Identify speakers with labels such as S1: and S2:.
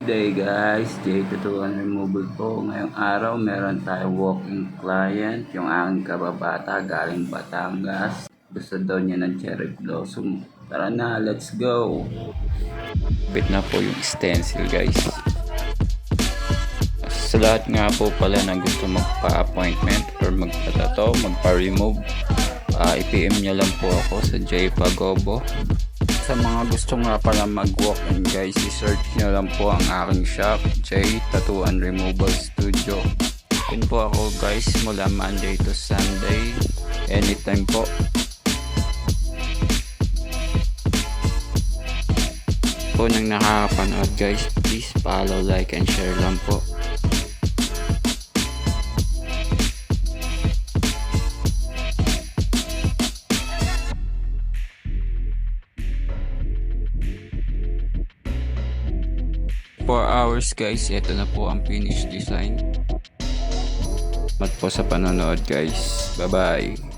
S1: Day guys, J221 Removal po. Ngayong araw meron tayo walking client, yung aking kababata galing Batangas. Gusto daw niya ng cherry blossom. Tara na, let's go! Bit na po yung stencil guys. Sa lahat nga po pala na gusto magpa-appointment or magpa-tattoo, magpa-remove, i-PM nyo lang po ako sa J Pagobo. Sa mga gusto nga pala mag-walk-in guys, i-search nyo lang po ang aking shop, J Tattoo and Removal Studio. Yun po ako guys, mula Monday to Sunday, anytime po. Po nang nakakapanood guys, please follow, like, and share lang po. For hours guys, ito na po ang finished design. Mat po sa panonood guys, bye bye.